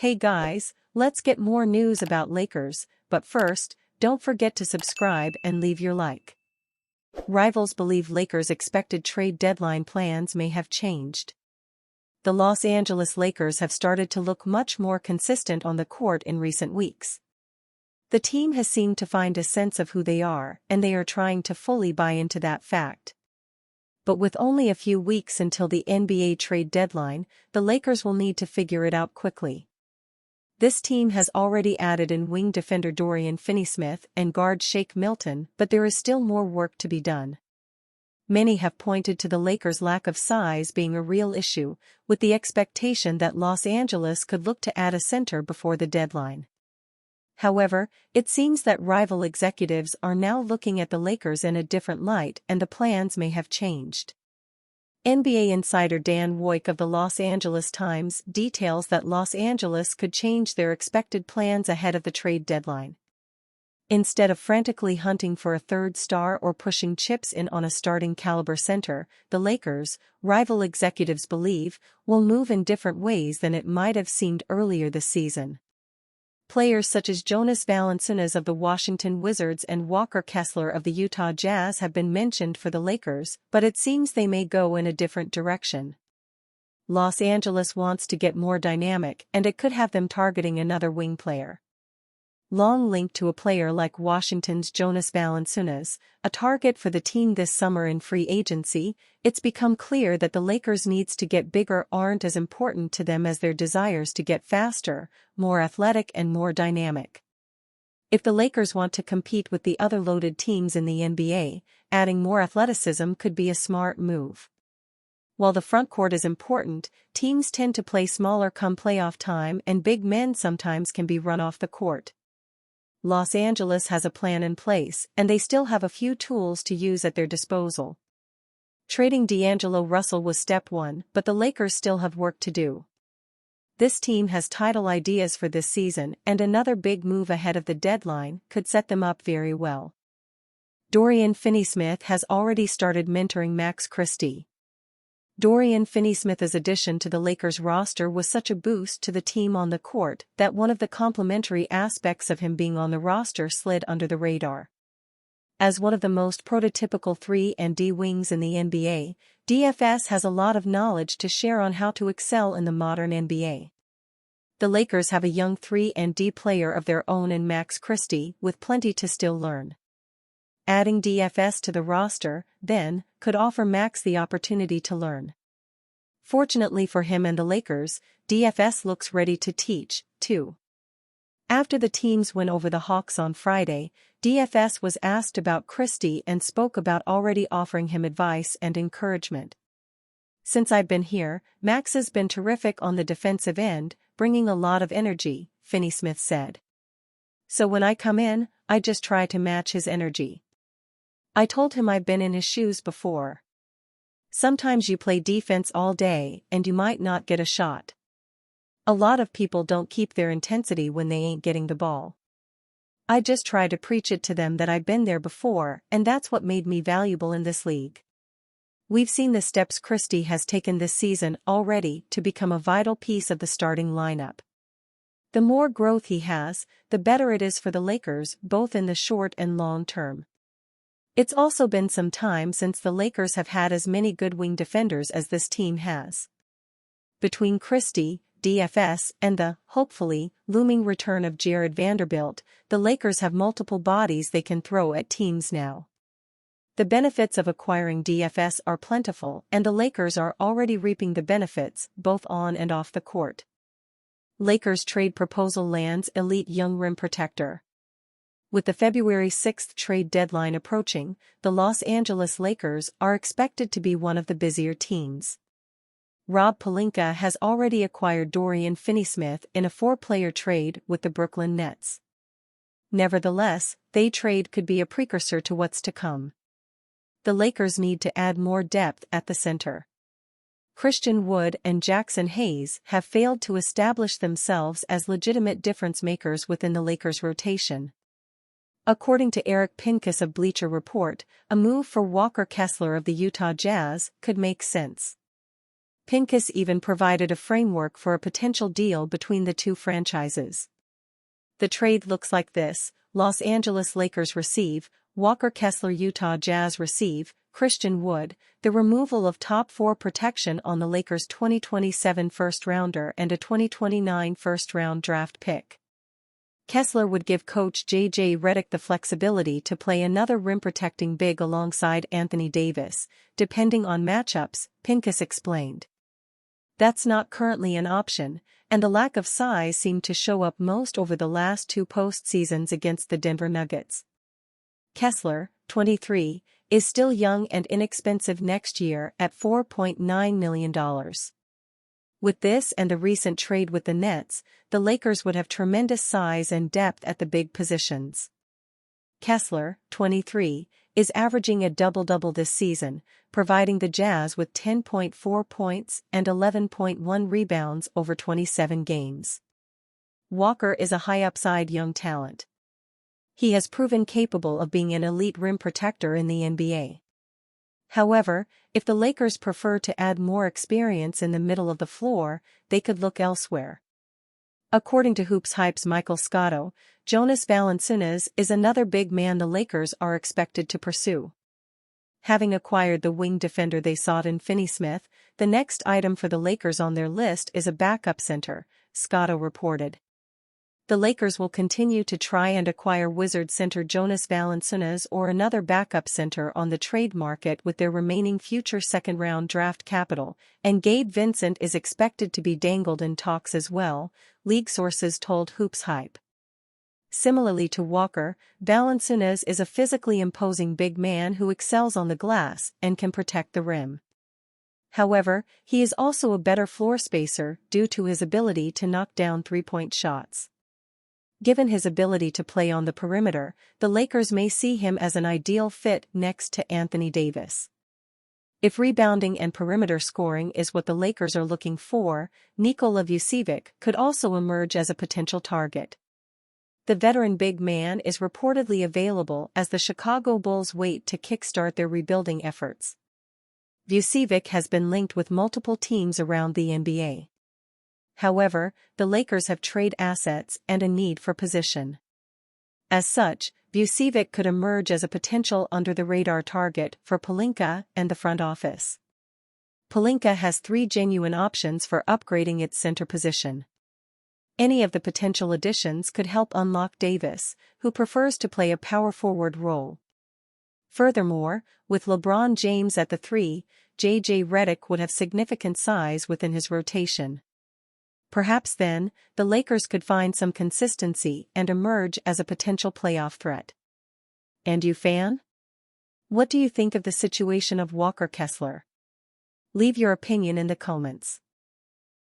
Hey guys, let's get more news about Lakers, but first, don't forget to subscribe and leave your like. Rivals believe Lakers' expected trade deadline plans may have changed. The Los Angeles Lakers have started to look much more consistent on the court in recent weeks. The team has seemed to find a sense of who they are, and they are trying to fully buy into that fact. But with only a few weeks until the NBA trade deadline, the Lakers will need to figure it out quickly. This team has already added in wing defender Dorian Finney-Smith and guard Shake Milton, but there is still more work to be done. Many have pointed to the Lakers' lack of size being a real issue, with the expectation that Los Angeles could look to add a center before the deadline. However, it seems that rival executives are now looking at the Lakers in a different light and the plans may have changed. NBA insider Dan Woik of the Los Angeles Times details that Los Angeles could change their expected plans ahead of the trade deadline. Instead of frantically hunting for a third star or pushing chips in on a starting caliber center, the Lakers, rival executives believe, will move in different ways than it might have seemed earlier this season. Players such as Jonas Valanciunas of the Washington Wizards and Walker Kessler of the Utah Jazz have been mentioned for the Lakers, but it seems they may go in a different direction. Los Angeles wants to get more dynamic, and it could have them targeting another wing player. Long linked to a player like Washington's Jonas Valanciunas, a target for the team this summer in free agency, it's become clear that the Lakers' needs to get bigger aren't as important to them as their desires to get faster, more athletic and more dynamic. If the Lakers want to compete with the other loaded teams in the NBA, adding more athleticism could be a smart move. While the frontcourt is important, teams tend to play smaller come playoff time and big men sometimes can be run off the court. Los Angeles has a plan in place, and they still have a few tools to use at their disposal. Trading D'Angelo Russell was step one, but the Lakers still have work to do. This team has title ideas for this season, and another big move ahead of the deadline could set them up very well. Dorian Finney-Smith has already started mentoring Max Christie. Dorian Finney-Smith's addition to the Lakers roster was such a boost to the team on the court that one of the complementary aspects of him being on the roster slid under the radar. As one of the most prototypical 3-and-D wings in the NBA, DFS has a lot of knowledge to share on how to excel in the modern NBA. The Lakers have a young 3-and-D player of their own in Max Christie, with plenty to still learn. Adding DFS to the roster, then, could offer Max the opportunity to learn. Fortunately for him and the Lakers, DFS looks ready to teach, too. After the team's win over the Hawks on Friday, DFS was asked about Christie and spoke about already offering him advice and encouragement. "Since I've been here, Max has been terrific on the defensive end, bringing a lot of energy," Finney-Smith said. "So when I come in, I just try to match his energy. I told him I've been in his shoes before. Sometimes you play defense all day and you might not get a shot. A lot of people don't keep their intensity when they ain't getting the ball. I just try to preach it to them that I've been there before, and that's what made me valuable in this league." We've seen the steps Christie has taken this season already to become a vital piece of the starting lineup. The more growth he has, the better it is for the Lakers, both in the short and long term. It's also been some time since the Lakers have had as many good wing defenders as this team has. Between Christie, DFS, and the, hopefully, looming return of Jared Vanderbilt, the Lakers have multiple bodies they can throw at teams now. The benefits of acquiring DFS are plentiful, and the Lakers are already reaping the benefits, both on and off the court. Lakers trade proposal lands elite young rim protector. With the February 6 trade deadline approaching, the Los Angeles Lakers are expected to be one of the busier teams. Rob Pelinka has already acquired Dorian Finney-Smith in a 4-player trade with the Brooklyn Nets. Nevertheless, the trade could be a precursor to what's to come. The Lakers need to add more depth at the center. Christian Wood and Jackson Hayes have failed to establish themselves as legitimate difference makers within the Lakers' rotation. According to Eric Pincus of Bleacher Report, a move for Walker Kessler of the Utah Jazz could make sense. Pincus even provided a framework for a potential deal between the two franchises. The trade looks like this: Los Angeles Lakers receive Walker Kessler, Utah Jazz receive Christian Wood, the removal of top 4 protection on the Lakers' 2027 first-rounder and a 2029 first-round draft pick. Kessler would give coach J.J. Redick the flexibility to play another rim-protecting big alongside Anthony Davis, depending on matchups, Pincus explained. That's not currently an option, and the lack of size seemed to show up most over the last 2 postseasons against the Denver Nuggets. Kessler, 23, is still young and inexpensive next year at $4.9 million. With this and the recent trade with the Nets, the Lakers would have tremendous size and depth at the big positions. Kessler, 23, is averaging a double-double this season, providing the Jazz with 10.4 points and 11.1 rebounds over 27 games. Walker is a high-upside young talent. He has proven capable of being an elite rim protector in the NBA. However, if the Lakers prefer to add more experience in the middle of the floor, they could look elsewhere. According to Hoops Hype's Michael Scotto, Jonas Valanciunas is another big man the Lakers are expected to pursue. Having acquired the wing defender they sought in Finney-Smith, the next item for the Lakers on their list is a backup center, Scotto reported. The Lakers will continue to try and acquire Wizards center Jonas Valanciunas or another backup center on the trade market with their remaining future second-round draft capital, and Gabe Vincent is expected to be dangled in talks as well, league sources told Hoops Hype. Similarly to Walker, Valanciunas is a physically imposing big man who excels on the glass and can protect the rim. However, he is also a better floor spacer due to his ability to knock down three-point shots. Given his ability to play on the perimeter, the Lakers may see him as an ideal fit next to Anthony Davis. If rebounding and perimeter scoring is what the Lakers are looking for, Nikola Vucevic could also emerge as a potential target. The veteran big man is reportedly available as the Chicago Bulls wait to kickstart their rebuilding efforts. Vucevic has been linked with multiple teams around the NBA. However, the Lakers have trade assets and a need for position. As such, Vucevic could emerge as a potential under-the-radar target for Pelinka and the front office. Pelinka has 3 genuine options for upgrading its center position. Any of the potential additions could help unlock Davis, who prefers to play a power forward role. Furthermore, with LeBron James at the 3, J.J. Redick would have significant size within his rotation. Perhaps then, the Lakers could find some consistency and emerge as a potential playoff threat. And you, fan? What do you think of the situation of Walker Kessler? Leave your opinion in the comments.